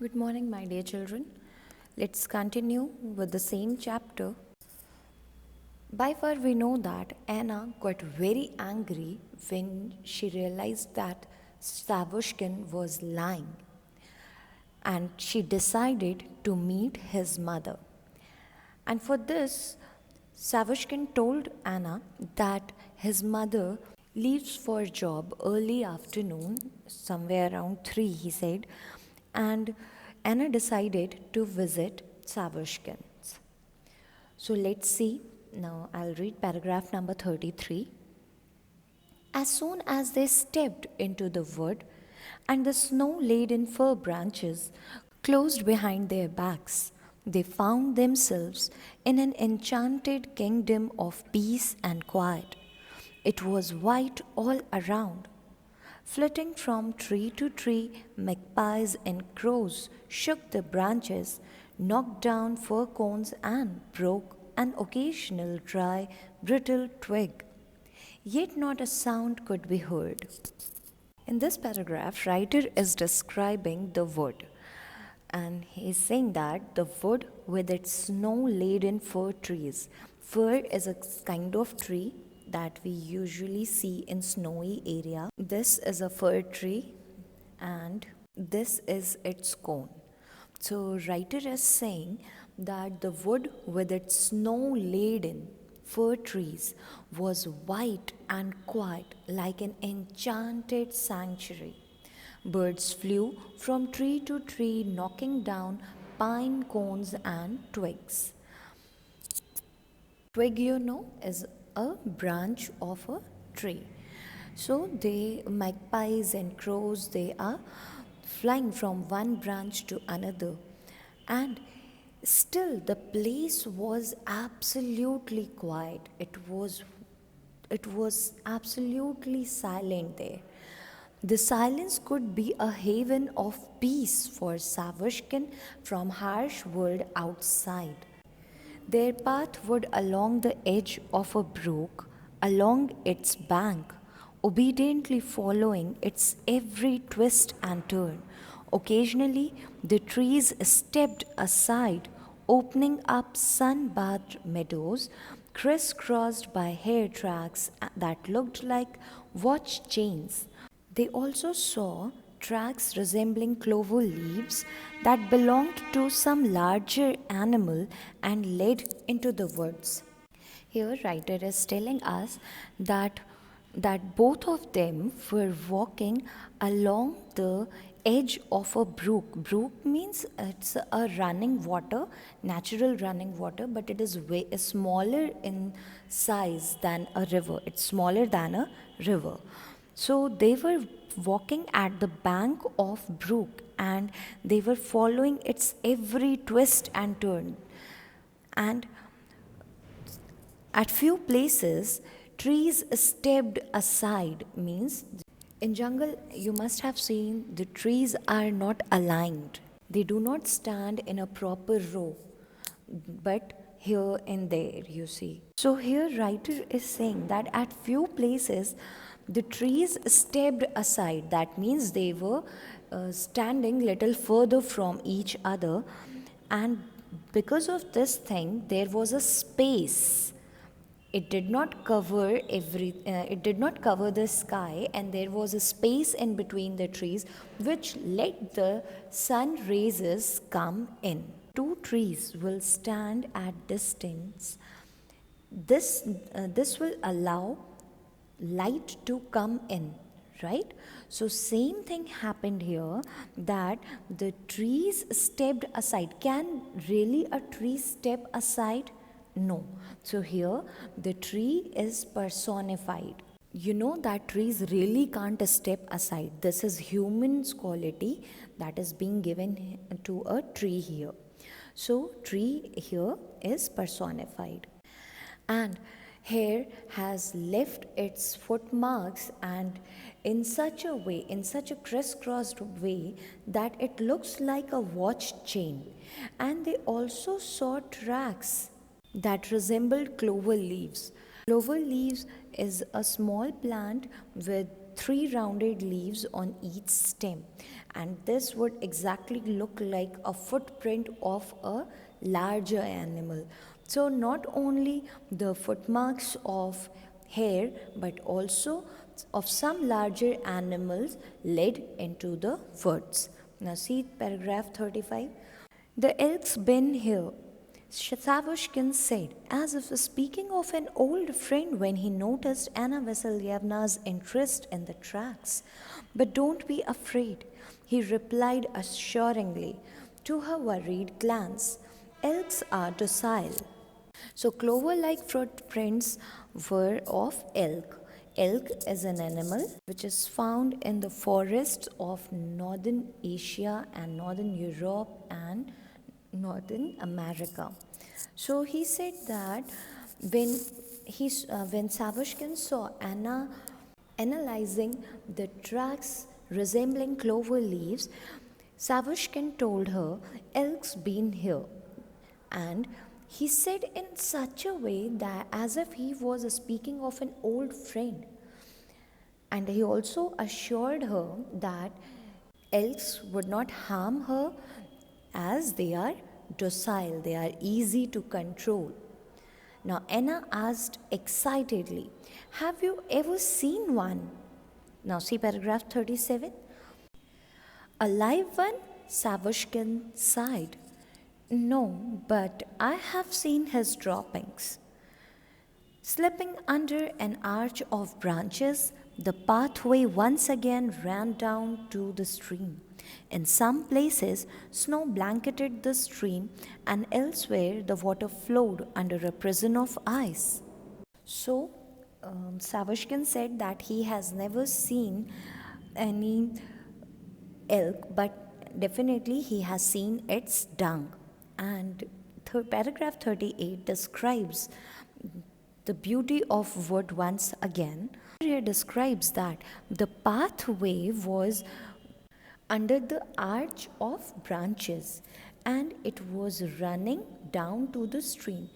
Good morning, my dear children. Let's continue with the same chapter. By far, we know that Anna got very angry when she realized that Savushkin was lying, and she decided to meet his mother. And for this, Savushkin told Anna that his mother leaves for a job early afternoon, somewhere around 3, he said, and Anna decided to visit Savushkin's. So let's see. Now I'll read paragraph number 33. As soon as they stepped into the wood, and the snow laden fir branches closed behind their backs, they found themselves in an enchanted kingdom of peace and quiet. It was white all around. Flitting from tree to tree, magpies and crows shook the branches, knocked down fir cones, and broke an occasional dry, brittle twig. Yet not a sound could be heard. In this paragraph, writer is describing the wood, and he is saying that the wood with its snow-laden fir trees. Fir is a kind of tree that we usually see in snowy area. This is a fir tree, and this is its cone. So writer is saying that the wood with its snow-laden fir trees was white and quiet like an enchanted sanctuary. Birds flew from tree to tree, knocking down pine cones and twigs. Twig, is a branch of a tree. So magpies and crows, they are flying from one branch to another. And still the place was absolutely quiet. It was absolutely silent there. The silence could be a haven of peace for Savushkin from harsh world outside. Their path would along the edge of a brook, along its bank, obediently following its every twist and turn. Occasionally, the trees stepped aside, opening up sun-bathed meadows, crisscrossed by hair tracks that looked like watch chains. They also saw tracks resembling clover leaves that belonged to some larger animal and led into the woods. Here, writer is telling us that both of them were walking along the edge of a brook. Brook means it's a running water, natural running water, but it is way smaller in size than a river. It's smaller than a river. So they were walking at the bank of brook, and they were following its every twist and turn. And at few places, trees stepped aside, means in jungle you must have seen the trees are not aligned. They do not stand in a proper row, but here and there you see. So here writer is saying that at few places the trees stepped aside. That means they were standing little further from each other, and because of this thing there was a space. It did not cover it did not cover the sky, and there was a space in between the trees which let the sun rays come in. Two trees will stand at distance. This will allow light to come in, right? So same thing happened here, that the trees stepped aside. Can really a tree step aside? No. So here the tree is personified. You know that trees really can't step aside. This is human's quality that is being given to a tree here. So tree here is personified. And hair has left its footmarks, and in such a way, in such a crisscrossed way, that it looks like a watch chain. And they also saw tracks that resembled clover leaves. Clover leaves is a small plant with three rounded leaves on each stem, and this would exactly look like a footprint of a larger animal. So, not only the footmarks of hair but also of some larger animals led into the woods. Now, see paragraph 35. The elk's been here, Savushkin said, as if speaking of an old friend when he noticed Anna Vasilyevna's interest in the tracks. But don't be afraid, he replied assuringly to her worried glance. Elks are docile. So, clover like footprints were of elk. Elk is an animal which is found in the forests of northern Asia and northern Europe and northern America. So he said that when when Savushkin saw Anna analyzing the tracks resembling clover leaves, Savushkin told her, "Elk's been here," and he said in such a way that as if he was speaking of an old friend. And he also assured her that elks would not harm her as they are docile, they are easy to control. Now, Anna asked excitedly, "Have you ever seen one?" Now, see paragraph 37. "A live one?" Savushkin sighed. "No, but I have seen his droppings." Slipping under an arch of branches, the pathway once again ran down to the stream. In some places, snow blanketed the stream, and elsewhere, the water flowed under a prison of ice. So, Savushkin said that he has never seen any elk, but definitely he has seen its dung. And paragraph 38 describes the beauty of wood once again. Here describes that the pathway was under the arch of branches and it was running down to the stream.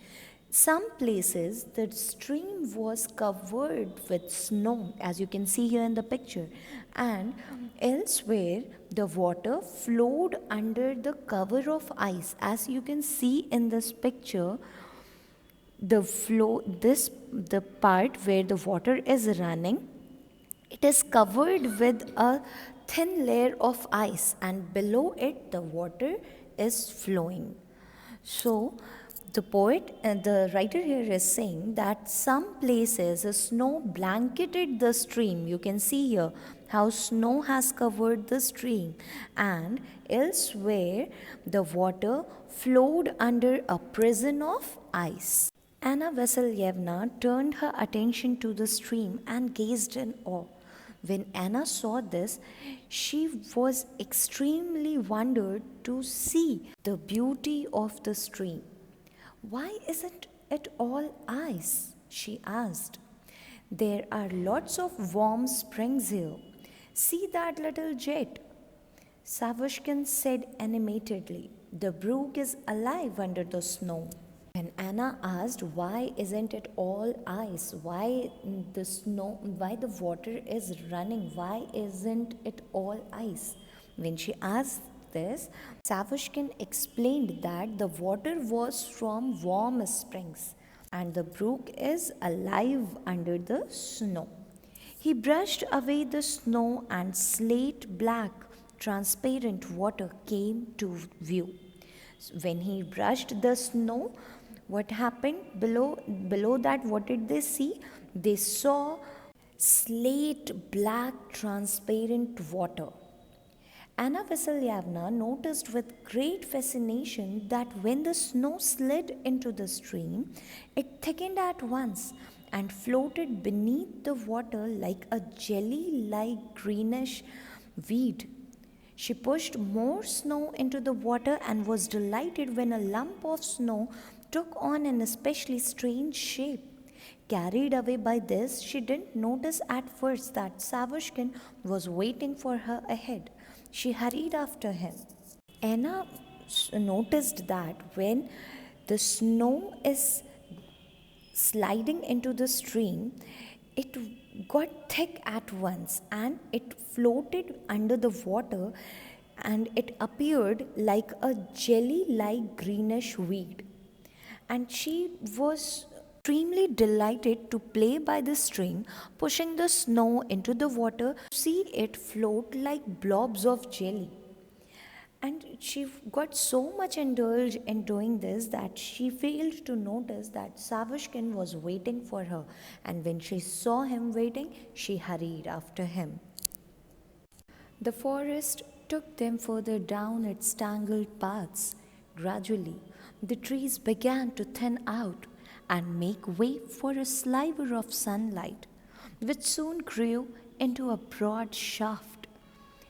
Some places the stream was covered with snow, as you can see here in the picture, and elsewhere the water flowed under the cover of ice. As you can see in this picture, the part where the water is running, it is covered with a thin layer of ice, and below it the water is flowing. So the writer here is saying that some places the snow blanketed the stream. You can see here how snow has covered the stream, and elsewhere the water flowed under a prison of ice. Anna Vasilyevna turned her attention to the stream and gazed in awe. When Anna saw this, she was extremely wondered to see the beauty of the stream. "Why isn't it all ice?" she asked. "There are lots of warm springs here. See that little jet?" Savushkin said animatedly. "The brook is alive under the snow." When Anna asked why isn't it all ice, why the water is running, why isn't it all ice? When she asked this, Savushkin explained that the water was from warm springs and the brook is alive under the snow. He brushed away the snow and slate black, transparent water came to view. When he brushed the snow, what happened below that? What did they see? They saw slate black transparent water. Anna Vasilyevna noticed with great fascination that when the snow slid into the stream, it thickened at once and floated beneath the water like a jelly-like greenish weed. She pushed more snow into the water and was delighted when a lump of snow took on an especially strange shape. Carried away by this, she didn't notice at first that Savushkin was waiting for her ahead. She hurried after him. Anna noticed that when the snow is sliding into the stream, it got thick at once and it floated under the water and it appeared like a jelly like greenish weed. And she was extremely delighted to play by the stream, pushing the snow into the water, see it float like blobs of jelly. And she got so much indulged in doing this that she failed to notice that Savushkin was waiting for her. And when she saw him waiting, she hurried after him. The forest took them further down its tangled paths. Gradually, the trees began to thin out and make way for a sliver of sunlight, which soon grew into a broad shaft.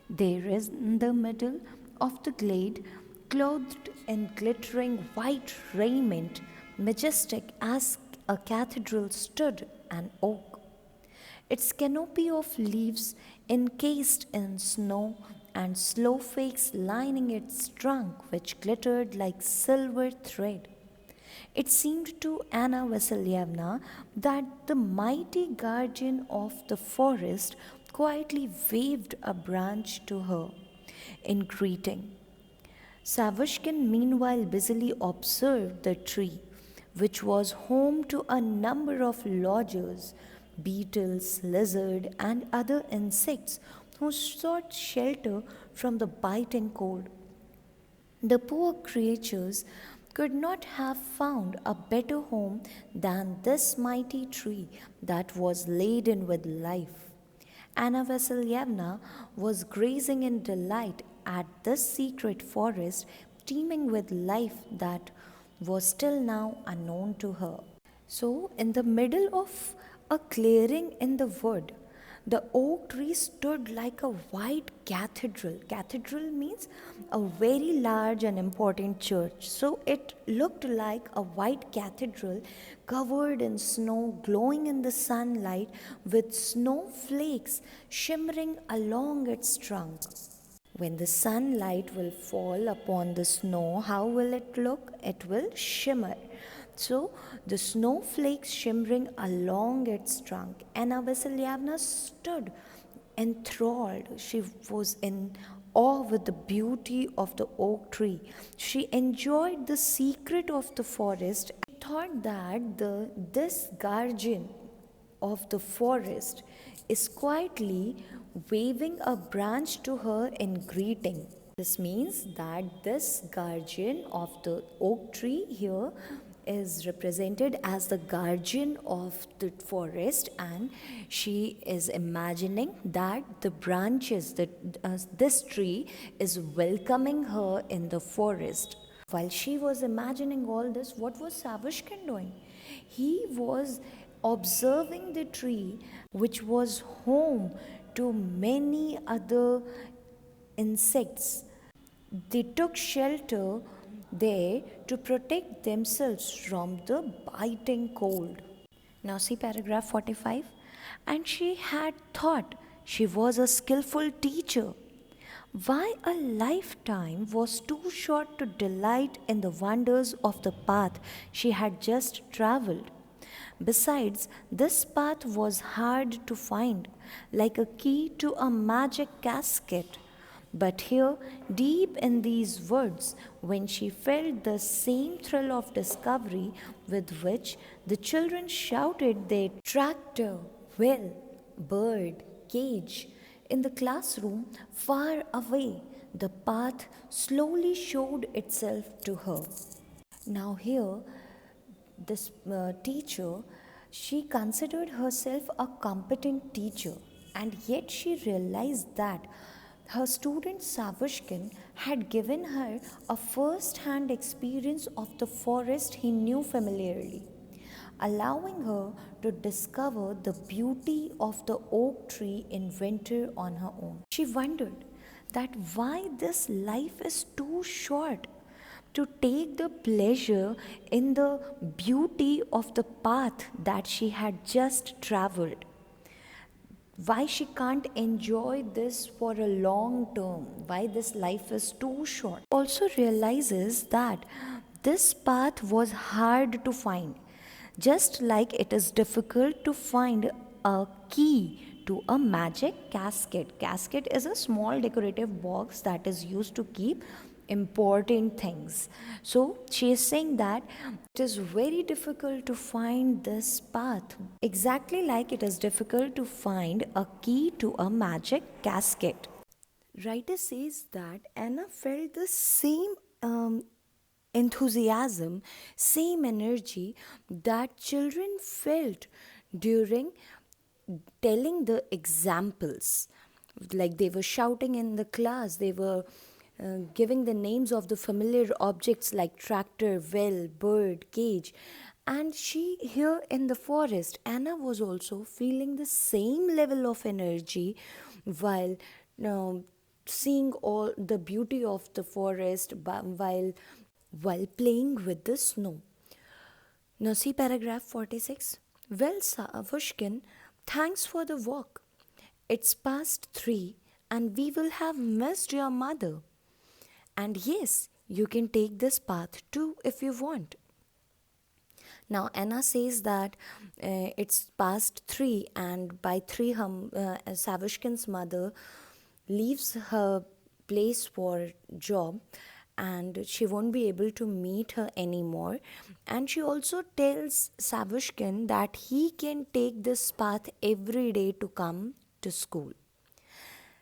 There is in the middle of the glade, clothed in glittering white raiment, majestic as a cathedral, stood an oak, its canopy of leaves encased in snow and snowflakes lining its trunk, which glittered like silver thread. It seemed to Anna Vasilyevna that the mighty guardian of the forest quietly waved a branch to her in greeting. Savushkin meanwhile busily observed the tree, which was home to a number of lodgers, beetles, lizards, and other insects who sought shelter from the biting cold. The poor creatures could not have found a better home than this mighty tree that was laden with life. Anna Vasilyevna was gazing in delight at this secret forest teeming with life that was till now unknown to her. So, in the middle of a clearing in the wood, the oak tree stood like a white cathedral. Cathedral means a very large and important church. So it looked like a white cathedral covered in snow, glowing in the sunlight with snowflakes shimmering along its trunk. When the sunlight will fall upon the snow, how will it look? It will shimmer. So the snowflakes shimmering along its trunk. Anna Vasilyevna stood enthralled. She was in awe with the beauty of the oak tree. She enjoyed the secret of the forest and thought that this guardian of the forest is quietly waving a branch to her in greeting. This means that this guardian of the oak tree here is represented as the guardian of the forest, and she is imagining that the branches that this tree is welcoming her in the forest. While she was imagining all this, what was Savushkin doing? He was observing the tree, which was home to many other insects. They took shelter there to protect themselves from the biting cold. Now, see paragraph 45. And she had thought she was a skillful teacher. Why a lifetime was too short to delight in the wonders of the path she had just traveled. Besides, this path was hard to find, like a key to a magic casket. But here, deep in these words, when she felt the same thrill of discovery with which the children shouted their tractor, well, bird, cage, in the classroom far away, the path slowly showed itself to her. Now, here, this teacher, she considered herself a competent teacher, and yet she realized that her student Savushkin had given her a first hand experience of the forest he knew familiarly, allowing her to discover the beauty of the oak tree in winter on her own. She wondered that why this life is too short to take the pleasure in the beauty of the path that she had just traveled. Why she can't enjoy this for a long term, why this life is too short. Also realizes that this path was hard to find, just like it is difficult to find a key to a magic casket. Casket is a small decorative box that is used to keep important things. So she is saying that it is very difficult to find this path, exactly like it is difficult to find a key to a magic casket. Writer says that Anna felt the same enthusiasm, same energy that children felt during telling the examples. Like they were shouting in the class, they were giving the names of the familiar objects like tractor, well, bird, cage. And she, here in the forest, Anna was also feeling the same level of energy while seeing all the beauty of the forest while playing with the snow. Now see paragraph 46. Well, Savushkin, thanks for the walk. It's past 3 and we will have missed your mother. And yes, you can take this path too if you want. Now Anna says that it's past 3 and by 3 Savushkin's mother leaves her place for job and she won't be able to meet her anymore. And she also tells Savushkin that he can take this path every day to come to school.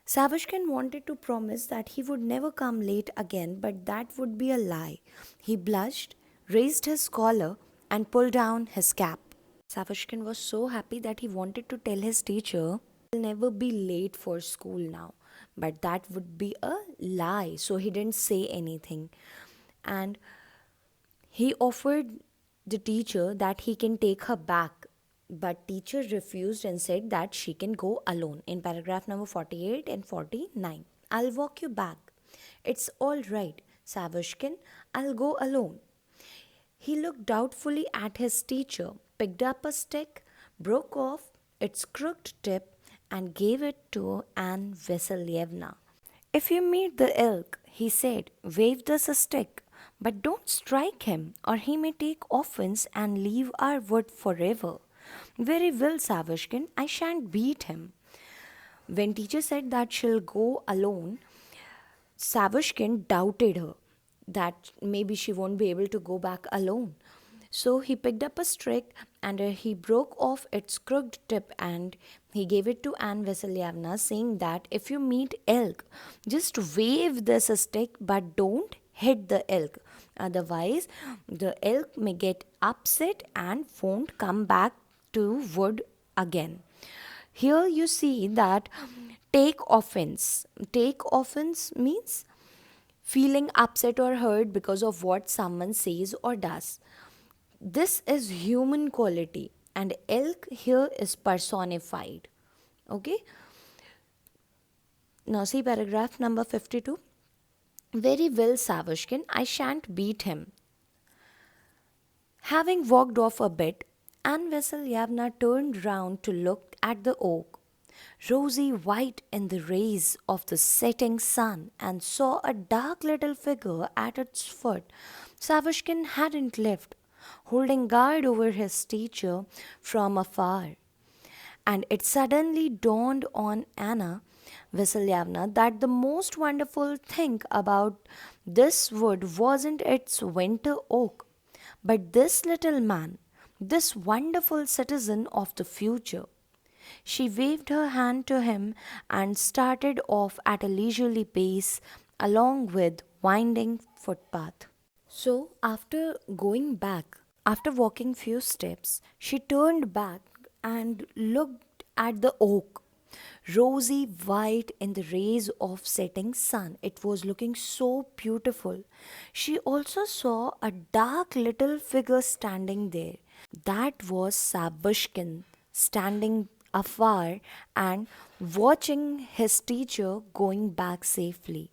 Savushkin wanted to promise that he would never come late again, but that would be a lie. He blushed, raised his collar, and pulled down his cap. Savushkin was so happy that he wanted to tell his teacher, "I'll never be late for school now." But that would be a lie, so he didn't say anything. And he offered the teacher that he can take her back, but teacher refused and said that she can go alone. In paragraph number 48 and 49, "I'll walk you back." "It's all right, Savushkin, I'll go alone." He looked doubtfully at his teacher, picked up a stick, broke off its crooked tip, and gave it to Anne Vasilievna. "If you meet the elk," he said, "wave this stick, but don't strike him, or he may take offense and leave our wood forever." "Very well, Savushkin, I shan't beat him." When teacher said that she'll go alone, Savushkin doubted her, that maybe she won't be able to go back alone. So he picked up a stick and he broke off its crooked tip and he gave it to Anne Vasilievna, saying that if you meet elk, just wave this stick but don't hit the elk. Otherwise, the elk may get upset and won't come back to wood again. Here you see that take offense. Take offense means feeling upset or hurt because of what someone says or does. This is human quality and elk here is personified. Okay? Now see paragraph number 52. "Very well, Savushkin, I shan't beat him." Having walked off a bit, Anne Vasilievna turned round to look at the oak, rosy white in the rays of the setting sun, and saw a dark little figure at its foot. Savushkin hadn't left, holding guard over his teacher from afar. And it suddenly dawned on Anna Vasilievna that the most wonderful thing about this wood wasn't its winter oak, but this little man, this wonderful citizen of the future. She waved her hand to him and started off at a leisurely pace along with winding footpath. So after walking few steps, she turned back and looked at the oak, rosy white in the rays of setting sun. It was looking so beautiful. She also saw a dark little figure standing there. That was Savushkin, standing afar and watching his teacher going back safely.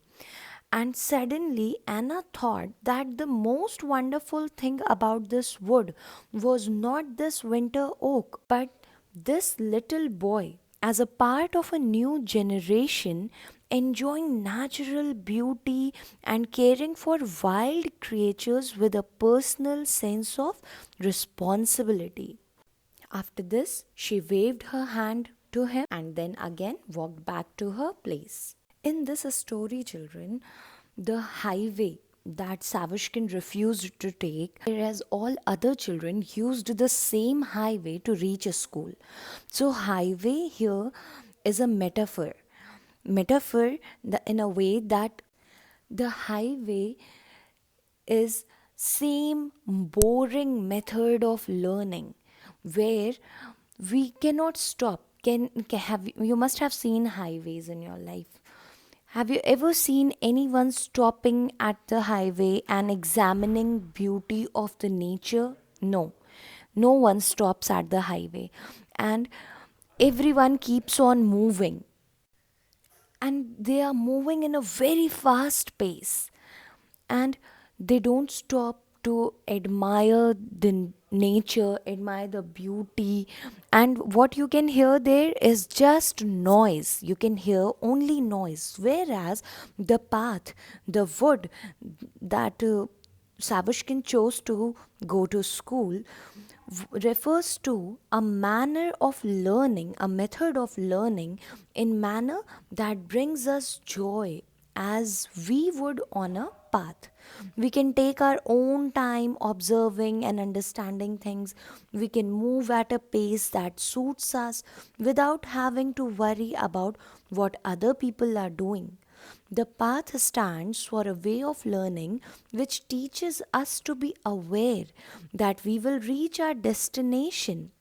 And suddenly Anna thought that the most wonderful thing about this wood was not this winter oak, but this little boy, as a part of a new generation, enjoying natural beauty and caring for wild creatures with a personal sense of responsibility. After this, she waved her hand to him and then again walked back to her place. In this story, children, the highway that Savishkin refused to take, whereas all other children used the same highway to reach a school. So, highway here is a metaphor. In a way that the highway is same boring method of learning where we cannot stop. Have you must have seen highways in your life. Have you ever seen anyone stopping at the highway and examining beauty of the nature? No. No one stops at the highway and everyone keeps on moving, and they are moving in a very fast pace, and they don't stop to admire the nature, admire the beauty. And what you can hear there is just noise. You can hear only noise. Whereas the path, the wood that Sabushkin chose to go to school refers to a manner of learning, a method of learning in manner that brings us joy as we would on a path. We can take our own time observing and understanding things. We can move at a pace that suits us without having to worry about what other people are doing. The path stands for a way of learning which teaches us to be aware that we will reach our destination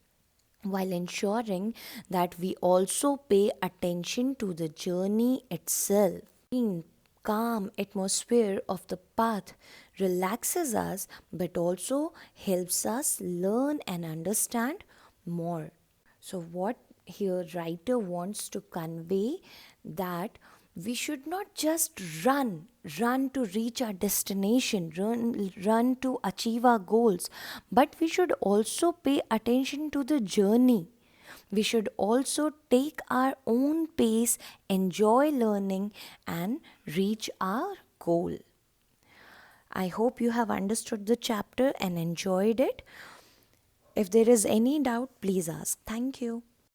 while ensuring that we also pay attention to the journey itself. In calm atmosphere of the path relaxes us but also helps us learn and understand more. So what here writer wants to convey that we should not just run to reach our destination, run to achieve our goals, but we should also pay attention to the journey. We should also take our own pace, enjoy learning, and reach our goal. I hope you have understood the chapter and enjoyed it. If there is any doubt, please ask. Thank you.